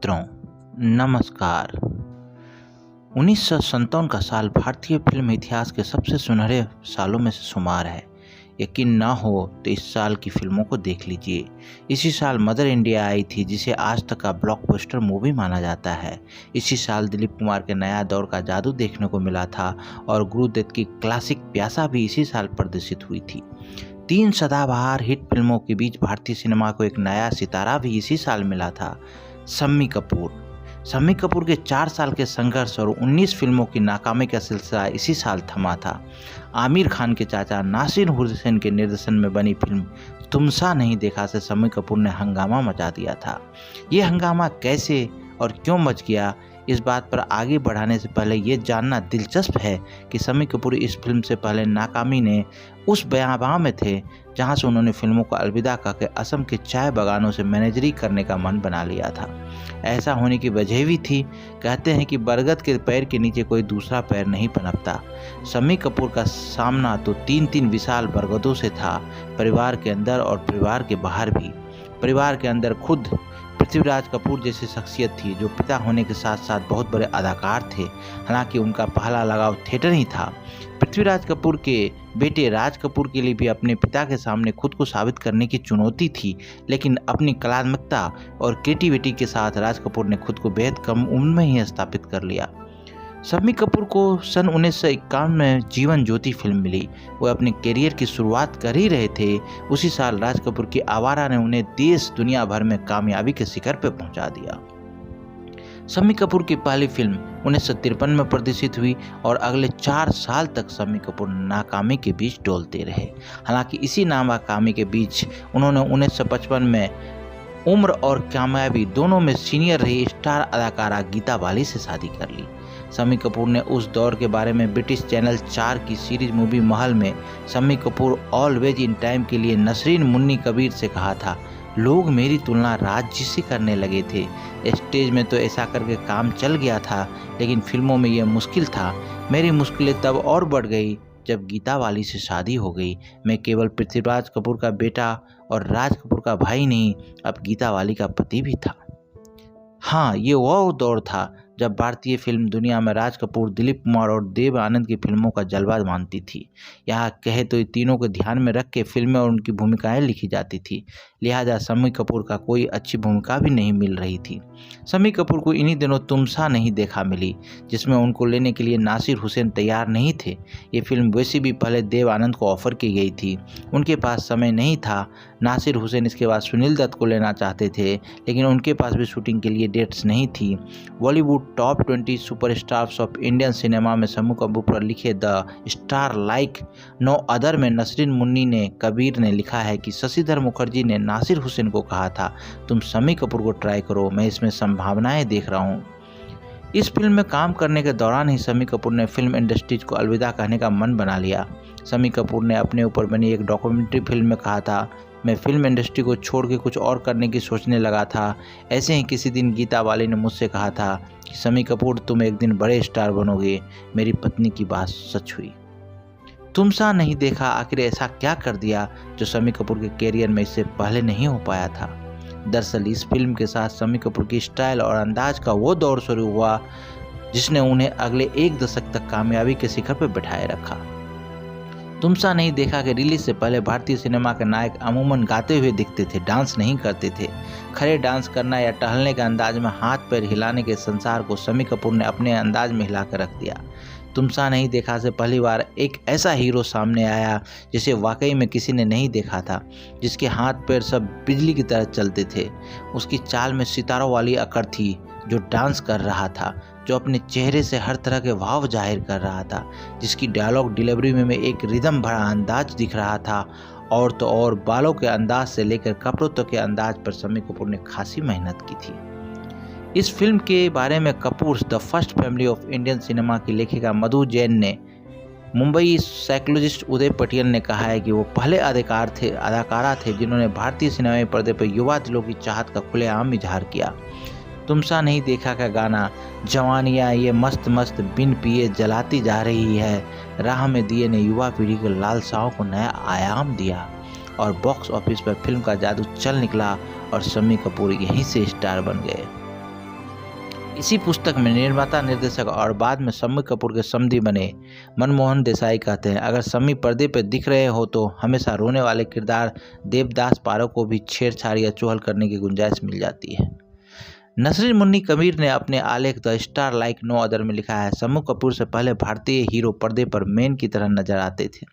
मित्रों, नमस्कार। 1957 का साल भारतीय फिल्म इतिहास के सबसे सुनहरे सालों में से शुमार है। यकीन ना हो तो इस साल की फिल्मों को देख लीजिए। इसी साल मदर इंडिया आई थी, जिसे आज तक का ब्लॉकबस्टर मूवी माना जाता है। इसी साल दिलीप कुमार के नया दौर का जादू देखने को मिला था और गुरुदत्त की क्लासिक प्यासा भी इसी साल प्रदर्शित हुई थी। 3 सदाबहार हिट फिल्मों के बीच भारतीय सिनेमा को एक नया सितारा भी इसी साल मिला था, शम्मी कपूर। शम्मी कपूर के 4 साल के संघर्ष और 19 फिल्मों की नाकामी का सिलसिला इसी साल थमा था। आमिर खान के चाचा नासिर हुसैन के निर्देशन में बनी फिल्म तुमसा नहीं देखा से शम्मी कपूर ने हंगामा मचा दिया था। ये हंगामा कैसे और क्यों मच गया, इस बात पर आगे बढ़ाने से पहले ये जानना दिलचस्प है कि शम्मी कपूर इस फिल्म से पहले नाकामी ने उस बयाबां में थे जहां से उन्होंने फिल्मों को अलविदा करके असम के चाय बागानों से मैनेजरी करने का मन बना लिया था। ऐसा होने की वजह भी थी। कहते हैं कि बरगद के पैर के नीचे कोई दूसरा पैर नहीं पनपता। शम्मी कपूर का सामना तो 3-3 विशाल बरगदों से था, परिवार के अंदर और परिवार के बाहर भी। परिवार के अंदर खुद पृथ्वीराज कपूर जैसी शख्सियत थी, जो पिता होने के साथ साथ बहुत बड़े अदाकार थे। हालांकि उनका पहला लगाव थिएटर ही था। पृथ्वीराज कपूर के बेटे राज कपूर के लिए भी अपने पिता के सामने खुद को साबित करने की चुनौती थी, लेकिन अपनी कलात्मकता और क्रिएटिविटी के साथ राज कपूर ने खुद को बेहद कम उम्र में ही स्थापित कर लिया। शम्मी कपूर को सन 1951 में जीवन ज्योति फिल्म मिली। वो अपने करियर की शुरुआत कर ही रहे थे। उसी साल राज कपूर की आवारा ने उन्हें देश दुनिया भर में कामयाबी के शिखर पर पहुंचा दिया। शम्मी कपूर की पहली फिल्म 1953 में प्रदर्शित हुई और अगले 4 साल तक शम्मी कपूर नाकामी के बीच डोलते रहे। हालांकि इसी नाकामी के बीच उन्होंने 1955 में उम्र और कामयाबी दोनों में सीनियर रही स्टार अदाकारा गीता बाली से शादी कर ली। शम्मी कपूर ने उस दौर के बारे में ब्रिटिश चैनल 4 की सीरीज मूवी महल में Shammi Kapoor always in time के लिए नसरीन मुन्नी कबीर से कहा था, लोग मेरी तुलना राज जी से करने लगे थे। स्टेज में तो ऐसा करके काम चल गया था, लेकिन फिल्मों में यह मुश्किल था। मेरी मुश्किलें तब और बढ़ गई जब गीता वाली से शादी हो गई। मैं केवल पृथ्वीराज कपूर का बेटा और राज कपूर का भाई नहीं, अब गीता वाली का पति भी था। हाँ, ये वो दौर था जब भारतीय फिल्म दुनिया में राज कपूर, दिलीप कुमार और देव आनंद की फिल्मों का जलवा मानती थी। यहाँ कहे तो ये तीनों को ध्यान में रख के फिल्में और उनकी भूमिकाएं लिखी जाती थी। लिहाजा शम्मी कपूर का कोई अच्छी भूमिका भी नहीं मिल रही थी। शम्मी कपूर को इन्हीं दिनों तुमसा नहीं देखा मिली, जिसमें उनको लेने के लिए नासिर हुसैन तैयार नहीं थे। ये फिल्म वैसे भी पहले देव आनंद को ऑफर की गई थी, उनके पास समय नहीं था। नासिर हुसैन इसके बाद सुनील दत्त को लेना चाहते थे, लेकिन उनके पास भी शूटिंग के लिए डेट्स नहीं थी। Bollywood top 20 superstars of Indian cinema में शम्मी कपूर पर लिखे the star like no other में नसरीन मुन्नी ने कबीर ने लिखा है कि शशिधर मुखर्जी ने नासिर हुसैन को कहा था, तुम शम्मी कपूर को ट्राई करो, मैं इसमें संभावनाएं देख रहा हूँ। इस फिल्म में काम करने के दौरान ही शम्मी कपूर ने फिल्म इंडस्ट्रीज को अलविदा कहने का मन बना लिया। शम्मी कपूर ने अपने ऊपर बनी एक डॉक्यूमेंट्री फिल्म में कहा था, मैं फिल्म इंडस्ट्री को छोड़ के कुछ और करने की सोचने लगा था। ऐसे ही किसी दिन गीता वाली ने मुझसे कहा था कि शम्मी कपूर, तुम एक दिन बड़े स्टार बनोगे। मेरी पत्नी की बात सच हुई। तुमसा नहीं देखा आखिर ऐसा क्या कर दिया जो शम्मी कपूर के कैरियर में इससे पहले नहीं हो पाया था। दरअसल इस फिल्म के साथ शम्मी कपूर की स्टाइल और अंदाज का वो दौर शुरू हुआ जिसने उन्हें अगले 1 दशक तक कामयाबी के शिखर पर बिठाए रखा। तुमसा नहीं देखा के रिलीज से पहले भारतीय सिनेमा के नायक अमूमन गाते हुए दिखते थे, डांस नहीं करते थे। खड़े डांस करना या टहलने के अंदाज में हाथ पैर हिलाने के संसार को शम्मी कपूर ने अपने अंदाज में हिला कर रख दिया। तुमसा नहीं देखा से पहली बार एक ऐसा हीरो सामने आया जिसे वाकई में किसी ने नहीं देखा था, जिसके हाथ पैर सब बिजली की तरह चलते थे। उसकी चाल में सितारों वाली अकड़ थी, जो डांस कर रहा था, जो अपने चेहरे से हर तरह के भाव जाहिर कर रहा था, जिसकी डायलॉग डिलीवरी में एक रिदम भरा अंदाज दिख रहा था। और तो और बालों के अंदाज से लेकर कपड़ों तक के अंदाज पर शम्मी कपूर ने खासी मेहनत की थी। इस फिल्म के बारे में Kapoor the first family of Indian cinema की लेखिका मधु जैन ने मुंबई साइकोलॉजिस्ट उदय पटियाल ने कहा है कि वो पहले अदाकारा थे जिन्होंने भारतीय सिनेमा पर्दे पर युवा दिलों की चाहत का खुलेआम इजहार किया। तुमसा नहीं देखा का गाना जवानियाँ ये मस्त मस्त बिन पिए जलाती जा रही है, राह में दिए ने युवा पीढ़ी को लालसाओं को नया आयाम दिया और बॉक्स ऑफिस पर फिल्म का जादू चल निकला और शम्मी कपूर यहीं से स्टार बन गए। इसी पुस्तक में निर्माता, निर्देशक और बाद में शम्मी कपूर के समधी बने मनमोहन देसाई कहते हैं, अगर शम्मी पर्दे पर दिख रहे हो तो हमेशा रोने वाले किरदार देवदास पारक को भी छेड़छाड़ या चुहल करने की गुंजाइश मिल जाती है। नसरीन मुन्नी कबीर ने अपने आलेख the star like no other में लिखा है, शम्मी कपूर से पहले भारतीय हीरो पर्दे पर मेन की तरह नजर आते थे,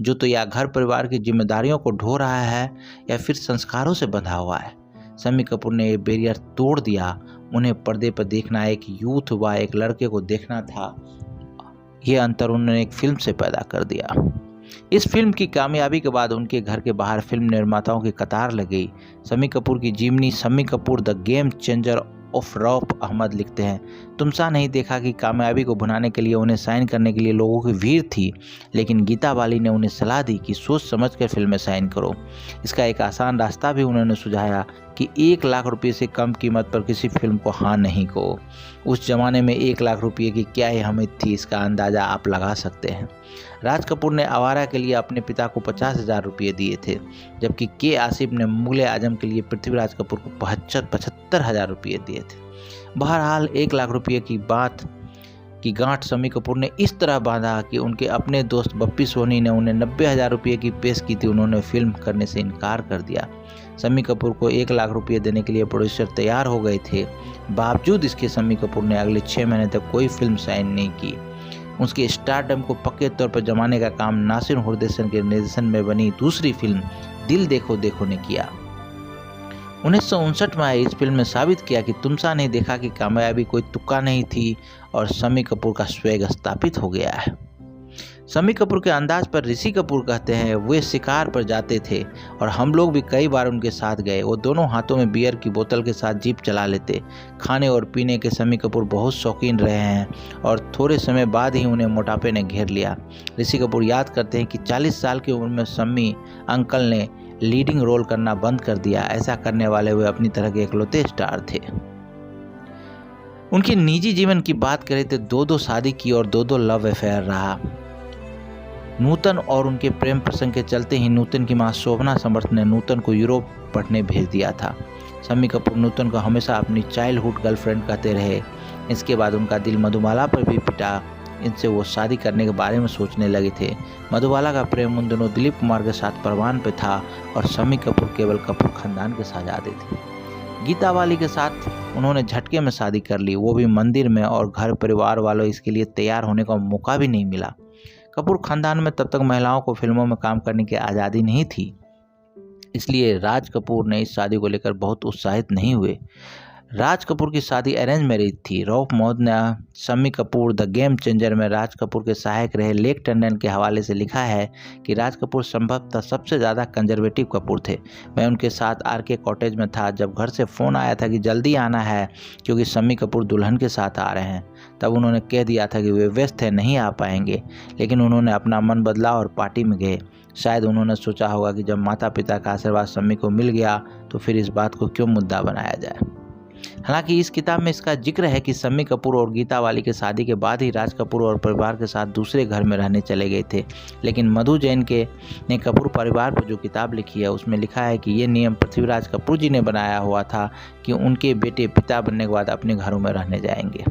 जो तो या घर परिवार की जिम्मेदारियों को ढो रहा है या फिर संस्कारों से बंधा हुआ है। शम्मी कपूर ने ये बैरियर तोड़ दिया। उन्हें पर्दे पर देखना एक यूथ व एक लड़के को देखना था। ये अंतर उन्होंने एक फिल्म से पैदा कर दिया। इस फिल्म की कामयाबी के बाद उनके घर के बाहर फिल्म निर्माताओं की कतार लग गई। शम्मी कपूर की जीवनी Shammi Kapoor the game changer of Rauf Ahmed लिखते हैं, तुमसा नहीं देखा कि कामयाबी को भुनाने के लिए उन्हें साइन करने के लिए लोगों की भीड़ थी, लेकिन गीता बाली ने उन्हें सलाह दी कि सोच समझकर फिल्में साइन करो। इसका एक आसान रास्ता भी उन्होंने सुझाया कि 1 लाख रुपये से कम कीमत पर किसी फिल्म को हाँ नहीं कहो। उस जमाने में 1 लाख रुपये की क्या अहमियत थी, इसका अंदाज़ा आप लगा सकते हैं। राज कपूर ने आवारा के लिए अपने पिता को 50,000 रुपये दिए थे, जबकि के आसिफ ने मुगले आजम के लिए पृथ्वीराज कपूर को 75,000 रुपये दिए थे। बहरहाल 1 लाख रुपये की गांठ शम्मी कपूर ने इस तरह बांधा कि उनके अपने दोस्त बप्पी सोनी ने उन्हें 90,000 रुपये की पेश की थी, उन्होंने फिल्म करने से इनकार कर दिया। शम्मी कपूर को 1 लाख रुपये देने के लिए प्रोड्यूसर तैयार हो गए थे, बावजूद इसके शम्मी कपूर ने अगले 6 महीने तक कोई फिल्म साइन नहीं की। उसके स्टारडम को पक्के तौर पर जमाने का काम नासिर हुसैन के निर्देशन में बनी दूसरी फिल्म दिल देखो देखो ने किया। 1959 में आई इस फिल्म ने साबित किया कि तुमसा नहीं देखा कि कामयाबी कोई तुक्का नहीं थी और शम्मी कपूर का स्वैग स्थापित हो गया है। शम्मी कपूर के अंदाज पर ऋषि कपूर कहते हैं, वे शिकार पर जाते थे और हम लोग भी कई बार उनके साथ गए। वो दोनों हाथों में बियर की बोतल के साथ जीप चला लेते। खाने और पीने के शम्मी कपूर बहुत शौकीन रहे हैं और थोड़े समय बाद ही उन्हें मोटापे ने घेर लिया। ऋषि कपूर याद करते हैं कि 40 साल की उम्र में शम्मी अंकल ने लीडिंग रोल करना बंद कर दिया। ऐसा करने वाले वे अपनी तरह के इकलौते स्टार थे। उनके निजी जीवन की बात करें तो 2 शादी की और 2 लव अफेयर रहा। नूतन और उनके प्रेम प्रसंग के चलते ही नूतन की मां शोभना समर्थ ने नूतन को यूरोप पढ़ने भेज दिया था। शम्मी कपूर नूतन को हमेशा अपनी चाइल्डहुड गर्लफ्रेंड कहते रहे। इसके बाद उनका दिल मधुबाला पर भी पिटा। इनसे वो शादी करने के बारे में सोचने लगे थे। मधुबाला का प्रेम उन दोनों दिलीप कुमार के साथ परवान पे था और शम्मी कपूर केवल कपूर खानदान के शहजादे थे। गीता बाली के साथ उन्होंने झटके में शादी कर ली, वो भी मंदिर में, और घर परिवार वालों इसके लिए तैयार होने का मौका भी नहीं मिला। कपूर खानदान में तब तक महिलाओं को फिल्मों में काम करने की आज़ादी नहीं थी, इसलिए राज कपूर ने इस शादी को लेकर बहुत उत्साहित नहीं हुए। राज कपूर की शादी अरेंज मैरिज थी। रऊफ मोहम्मद ने Shammi Kapoor the game changer में राज कपूर के सहायक रहे लेक टंडन के हवाले से लिखा है कि राज कपूर संभवतः सबसे ज़्यादा कंजर्वेटिव कपूर थे। मैं उनके साथ आरके कॉटेज में था जब घर से फ़ोन आया था कि जल्दी आना है क्योंकि शम्मी कपूर दुल्हन के साथ आ रहे हैं। तब उन्होंने कह दिया था कि वे व्यस्त हैं, नहीं आ पाएंगे, लेकिन उन्होंने अपना मन बदला और पार्टी में गए। शायद उन्होंने सोचा होगा कि जब माता पिता का आशीर्वाद शम्मी को मिल गया तो फिर इस बात को क्यों मुद्दा बनाया जाए। हालांकि इस किताब में इसका जिक्र है कि शम्मी कपूर और गीता बाली की शादी के बाद ही राज कपूर और परिवार के साथ दूसरे घर में रहने चले गए थे, लेकिन मधु जैन ने कपूर परिवार पर जो किताब लिखी है उसमें लिखा है कि ये नियम पृथ्वीराज कपूर जी ने बनाया हुआ था कि उनके बेटे पिता बनने के बाद अपने घरों में रहने जाएंगे।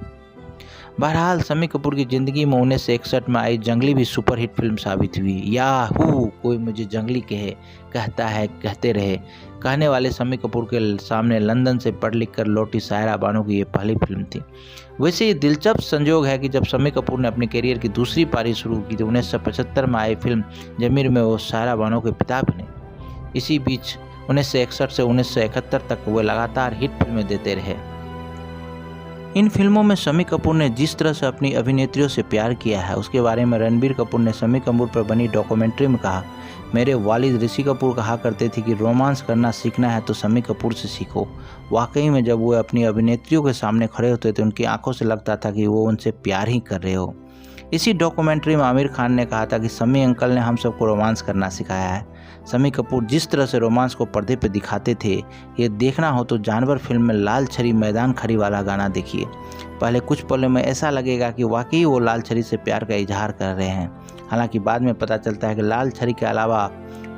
बहरहाल शम्मी कपूर की ज़िंदगी में 1961 में आई जंगली भी सुपरहिट फिल्म साबित हुई। याहू कोई मुझे जंगली कहता है कहते रहे कहने वाले शम्मी कपूर के सामने लंदन से पढ़ लिख कर लौटी सायरा बानो की ये पहली फिल्म थी। वैसे ये दिलचस्प संयोग है कि जब शम्मी कपूर ने अपने करियर की दूसरी पारी शुरू की थी 1975 में आई फिल्म जमीर में वो सायरा बानो के पिता बने। इसी बीच 1961 से 1971 तक वे लगातार हिट फिल्में देते रहे। इन फिल्मों में शम्मी कपूर ने जिस तरह से अपनी अभिनेत्रियों से प्यार किया है उसके बारे में रणबीर कपूर ने शम्मी कपूर पर बनी डॉक्यूमेंट्री में कहा, मेरे वालिद ऋषि कपूर कहा करते थे कि रोमांस करना सीखना है तो शम्मी कपूर से सीखो। वाकई में जब वो अपनी अभिनेत्रियों के सामने खड़े होते थे उनकी आंखों से लगता था कि वो उनसे प्यार ही कर रहे हो। इसी डॉक्यूमेंट्री में आमिर खान ने कहा था कि शम्मी अंकल ने हम सबको रोमांस करना सिखाया है। शम्मी कपूर जिस तरह से रोमांस को पर्दे पर दिखाते थे, ये देखना हो तो जानवर फिल्म में लाल छड़ी मैदान खड़ी वाला गाना देखिए। पहले कुछ पलों में ऐसा लगेगा कि वाकई वो लाल छड़ी से प्यार का इजहार कर रहे हैं। हालांकि बाद में पता चलता है कि लाल छड़ी के अलावा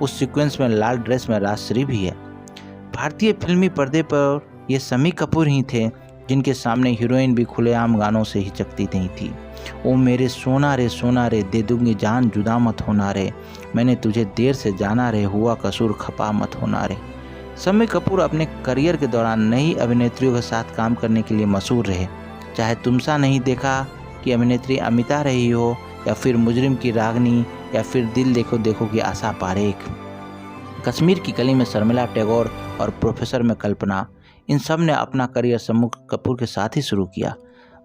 उस सीक्वेंस में लाल ड्रेस में राजश्री भी है। भारतीय फिल्मी पर्दे पर ये शम्मी कपूर ही थे जिनके सामने हीरोइन भी खुलेआम गानों से हिचकती नहीं थी। ओ मेरे सोना रे दे दूंगी जान जुदा मत होना रे, मैंने तुझे देर से जाना रे, हुआ कसूर खपा मत होना रे। शम्मी कपूर अपने करियर के दौरान नई अभिनेत्रियों के साथ काम करने के लिए मशहूर रहे, चाहे तुमसा नहीं देखा की अभिनेत्री अमिता रही हो, या फिर मुजरिम की रागनी, या फिर दिल देखो देखो की आशा पारेख, कश्मीर की कली में शर्मिला टैगोर और प्रोफेसर में कल्पना, इन सब ने अपना करियर शम्मी कपूर के साथ ही शुरू किया।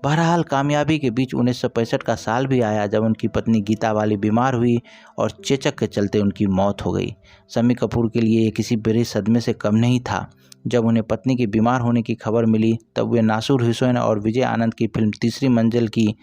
बहरहाल कामयाबी के बीच 1965 का साल भी आया जब उनकी पत्नी गीता वाली बीमार हुई और चेचक के चलते उनकी मौत हो गई। शम्मी कपूर के लिए ये किसी बड़े सदमे से कम नहीं था। जब उन्हें पत्नी के बीमार होने की खबर मिली तब वे नासिर हुसैन और विजय आनंद की फिल्म तीसरी मंजिल की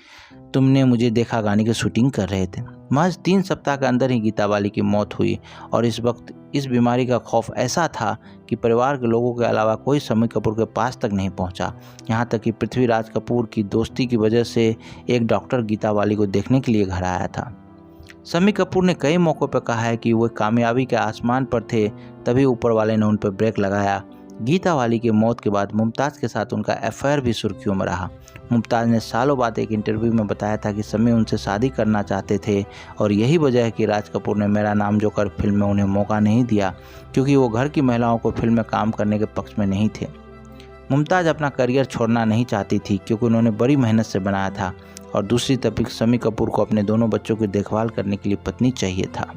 तुमने मुझे देखा गाने की शूटिंग कर रहे थे। महज 3 सप्ताह के अंदर ही गीता वाली की मौत हुई और इस वक्त इस बीमारी का खौफ ऐसा था कि परिवार के लोगों के अलावा कोई शम्मी कपूर के पास तक नहीं पहुंचा। यहाँ तक कि पृथ्वीराज कपूर की दोस्ती की वजह से एक डॉक्टर गीता वाली को देखने के लिए घर आया था। शम्मी कपूर ने कई मौक़ों पर कहा है कि वे कामयाबी के आसमान पर थे, तभी ऊपर वाले ने उन पर ब्रेक लगाया। गीता वाली की मौत के बाद मुमताज़ के साथ उनका अफेयर भी सुर्खियों में रहा। मुमताज़ ने सालों बाद एक इंटरव्यू में बताया था कि शम्मी उनसे शादी करना चाहते थे और यही वजह है कि राज कपूर ने मेरा नाम जोकर फिल्म में उन्हें मौका नहीं दिया, क्योंकि वो घर की महिलाओं को फिल्म में काम करने के पक्ष में नहीं थे। मुमताज़ अपना करियर छोड़ना नहीं चाहती थी क्योंकि उन्होंने बड़ी मेहनत से बनाया था और दूसरी तरफ शम्मी कपूर को अपने दोनों बच्चों की देखभाल करने के लिए पत्नी चाहिए था।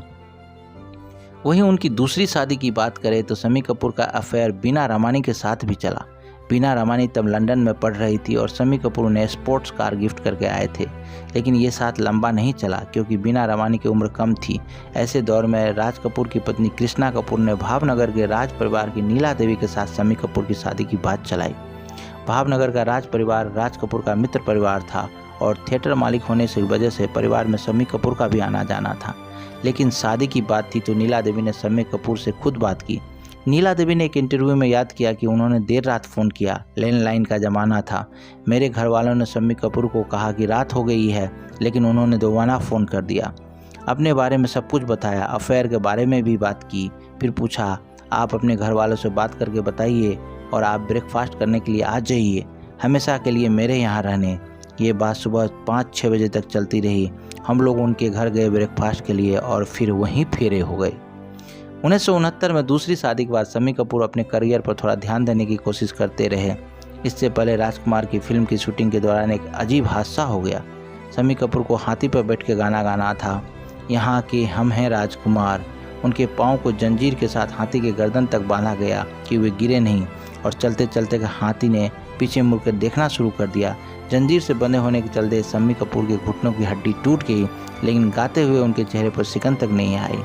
वहीं उनकी दूसरी शादी की बात करें तो शम्मी कपूर का अफेयर बीना रमानी के साथ भी चला। बीना रमानी तब लंदन में पढ़ रही थी और शम्मी कपूर उन्हें स्पोर्ट्स कार गिफ्ट करके आए थे, लेकिन ये साथ लंबा नहीं चला क्योंकि बीना रमानी की उम्र कम थी। ऐसे दौर में राज कपूर की पत्नी कृष्णा कपूर ने भावनगर के राज परिवार की नीला देवी के साथ शम्मी कपूर की शादी की बात चलाई। भावनगर का राज परिवार राज कपूर का मित्र परिवार था और थिएटर मालिक होने की वजह से परिवार में शम्मी कपूर का भी आना जाना था। लेकिन शादी की बात थी तो नीला देवी ने शम्मी कपूर से खुद बात की। नीला देवी ने एक इंटरव्यू में याद किया कि उन्होंने देर रात फ़ोन किया, लैंडलाइन का ज़माना था। मेरे घर वालों ने शम्मी कपूर को कहा कि रात हो गई है, लेकिन उन्होंने दोबारा फ़ोन कर दिया। अपने बारे में सब कुछ बताया, अफेयर के बारे में भी बात की। फिर पूछा आप अपने घर वालों से बात करके बताइए और आप ब्रेकफास्ट करने के लिए आ जाइए, हमेशा के लिए मेरे यहाँ रहने। ये बात सुबह 5-6 बजे तक चलती रही। हम लोग उनके घर गए ब्रेकफास्ट के लिए और फिर वहीं फेरे हो गए। 1969 में दूसरी शादी के बाद शम्मी कपूर अपने करियर पर थोड़ा ध्यान देने की कोशिश करते रहे। इससे पहले राजकुमार की फिल्म की शूटिंग के दौरान एक अजीब हादसा हो गया। शम्मी कपूर को हाथी पर बैठ के गाना गाना था, यहाँ के हम हैं राजकुमार। उनके पाँव को जंजीर के साथ हाथी के गर्दन तक बांधा गया कि वे गिरे नहीं और चलते चलते हाथी ने पीछे मुड़कर देखना शुरू कर दिया। जंजीर से बंधे होने के चलते शम्मी कपूर के घुटनों की हड्डी टूट गई, लेकिन गाते हुए उनके चेहरे पर सिकन तक नहीं आई।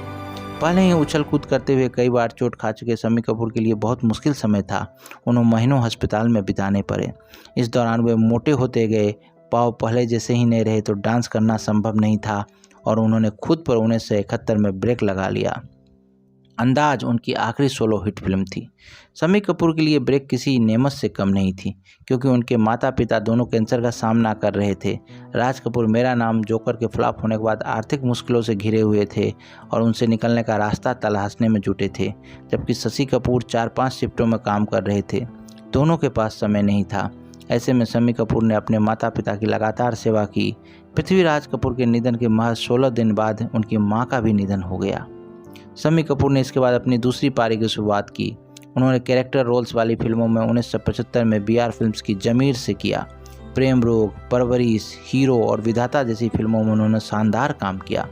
पहले ही उछल कूद करते हुए कई बार चोट खा चुके शम्मी कपूर के लिए बहुत मुश्किल समय था। उन्हें महीनों अस्पताल में बिताने पड़े। इस दौरान वे मोटे होते गए, पाँव पहले जैसे ही नहीं रहे तो डांस करना संभव नहीं था और उन्होंने खुद पर 1971 में ब्रेक लगा लिया। अंदाज उनकी आखिरी सोलो हिट फिल्म थी। शम्मी कपूर के लिए ब्रेक किसी नेमत से कम नहीं थी क्योंकि उनके माता पिता दोनों कैंसर का सामना कर रहे थे। राज कपूर मेरा नाम जोकर के फ्लॉप होने के बाद आर्थिक मुश्किलों से घिरे हुए थे और उनसे निकलने का रास्ता तलाशने में जुटे थे, जबकि शशि कपूर 4-5 शिफ्टों में काम कर रहे थे। दोनों के पास समय नहीं था। ऐसे में शम्मी कपूर ने अपने माता पिता की लगातार सेवा की। पृथ्वीराज कपूर के निधन के महज 16 दिन बाद उनकी माँ का भी निधन हो गया। शम्मी कपूर ने इसके बाद अपनी दूसरी पारी की शुरुआत की। उन्होंने कैरेक्टर रोल्स वाली फिल्मों में 1975 में बीआर फिल्म्स की जमीर से किया। प्रेम रोग, परवरिश, हीरो और विधाता जैसी फिल्मों में उन्होंने शानदार काम किया।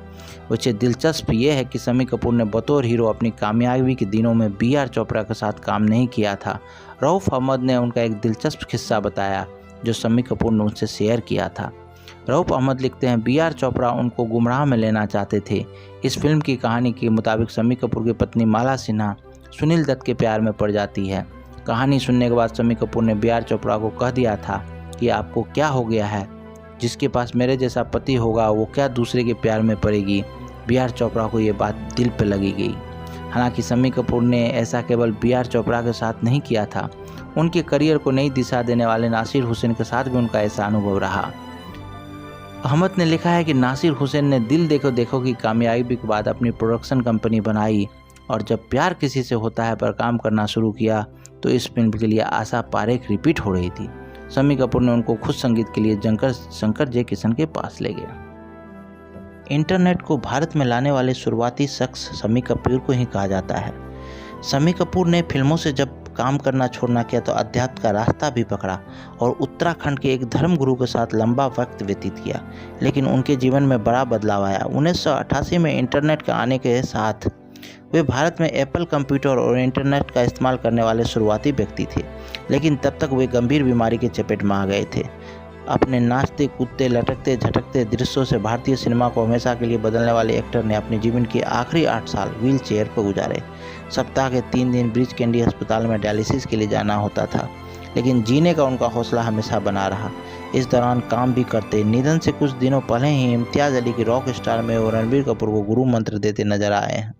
वैसे दिलचस्प ये है कि शम्मी कपूर ने बतौर हीरो अपनी कामयाबी के दिनों में बीआर चोपड़ा के साथ काम नहीं किया था। रऊफ अहमद ने उनका एक दिलचस्प किस्सा बताया जो शम्मी कपूर ने उनसे शेयर किया था। रऊफ अहमद लिखते हैं, बीआर चोपड़ा उनको गुमराह में लेना चाहते थे। इस फिल्म की कहानी के मुताबिक शम्मी कपूर की पत्नी माला सिन्हा सुनील दत्त के प्यार में पड़ जाती है। कहानी सुनने के बाद शम्मी कपूर ने बीआर चोपड़ा को कह दिया था कि आपको क्या हो गया है, जिसके पास मेरे जैसा पति होगा वो क्या दूसरे के प्यार में पड़ेगी। बीआर चोपड़ा को ये बात दिल पे लगी गई। हालांकि शम्मी कपूर ने ऐसा केवल बीआर चोपड़ा के साथ नहीं किया था, उनके करियर को नई दिशा देने वाले नासिर हुसैन के साथ भी उनका ऐसा अनुभव रहा। अहमद ने लिखा है कि नासिर हुसैन ने दिल देखो देखो की कामयाबी के बाद अपनी प्रोडक्शन कंपनी बनाई और जब प्यार किसी से होता है पर काम करना शुरू किया तो इस फिल्म के लिए आशा पारेख रिपीट हो रही थी। शम्मी कपूर ने उनको खुद संगीत के लिए शंकर जयकिशन के पास ले गया। इंटरनेट को भारत में लाने वाले शुरुआती शख्स शम्मी कपूर को ही कहा जाता है। शम्मी कपूर ने फिल्मों से जब काम करना छोड़ना किया तो अध्यात्म का रास्ता भी पकड़ा और उत्तराखंड के एक धर्म गुरु के साथ लंबा वक्त व्यतीत किया, लेकिन उनके जीवन में बड़ा बदलाव आया। 1988 में इंटरनेट के आने के साथ वे भारत में एप्पल कंप्यूटर और इंटरनेट का इस्तेमाल करने वाले शुरुआती व्यक्ति थे, लेकिन तब तक वे गंभीर बीमारी की चपेट में आ गए थे। अपने नाचते कूदते लटकते झटकते दृश्यों से भारतीय सिनेमा को हमेशा के लिए बदलने वाले एक्टर ने अपने जीवन के आखिरी 8 साल व्हील चेयर पर गुजारे। सप्ताह के 3 दिन ब्रिज कैंडी अस्पताल में डायलिसिस के लिए जाना होता था, लेकिन जीने का उनका हौसला हमेशा बना रहा। इस दौरान काम भी करते। निधन से कुछ दिनों पहले ही इम्तियाज़ अली की रॉक स्टार में वो रणबीर कपूर को गुरु मंत्र देते नजर आए हैं।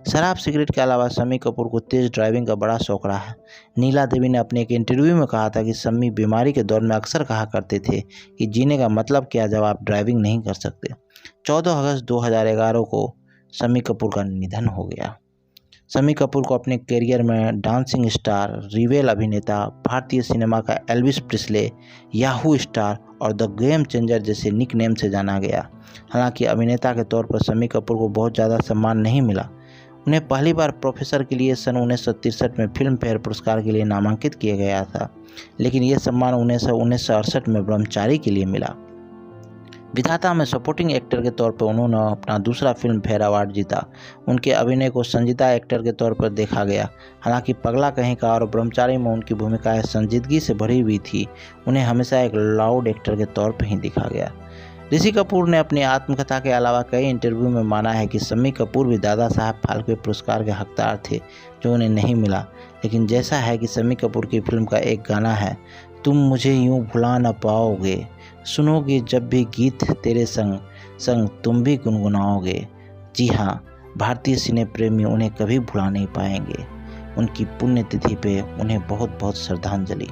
शराब सिगरेट के अलावा शम्मी कपूर को तेज ड्राइविंग का बड़ा शौक रहा है। नीला देवी ने अपने एक इंटरव्यू में कहा था कि शम्मी बीमारी के दौर में अक्सर कहा करते थे कि जीने का मतलब क्या जब आप ड्राइविंग नहीं कर सकते। 14 अगस्त 2011 को शम्मी कपूर का निधन हो गया। शम्मी कपूर को अपने करियर में डांसिंग स्टार, रिवेल अभिनेता, भारतीय सिनेमा का एल्विस प्रिस्ले, याहू स्टार और द गेम चेंजर जैसे निक नेम से जाना गया। हालांकि अभिनेता के तौर पर शम्मी कपूर को बहुत ज़्यादा सम्मान नहीं मिला। उन्हें पहली बार प्रोफेसर के लिए सन 1963 में फिल्म फेयर पुरस्कार के लिए नामांकित किया गया था, लेकिन यह सम्मान 1968 में ब्रह्मचारी के लिए मिला। विधाता में सपोर्टिंग एक्टर के तौर पर उन्होंने अपना दूसरा फिल्म फेयर अवार्ड जीता। उनके अभिनय को संजीदा एक्टर के तौर पर देखा गया। हालांकि पगला कहीं का और ब्रह्मचारी में उनकी भूमिकाएं संजीदगी से भरी हुई थी, उन्हें हमेशा एक लाउड एक्टर के तौर पर ही देखा गया। ऋषि कपूर ने अपनी आत्मकथा के अलावा कई इंटरव्यू में माना है कि शम्मी कपूर भी दादा साहब फाल्के पुरस्कार के हकदार थे, जो उन्हें नहीं मिला। लेकिन जैसा है कि शम्मी कपूर की फिल्म का एक गाना है, तुम मुझे यूं भुला न पाओगे, सुनोगे जब भी गीत तेरे संग संग तुम भी गुनगुनाओगे। जी हाँ, भारतीय सिने प्रेमी उन्हें कभी भुला नहीं पाएंगे। उनकी पुण्यतिथि पे उन्हें बहुत बहुत श्रद्धांजलि।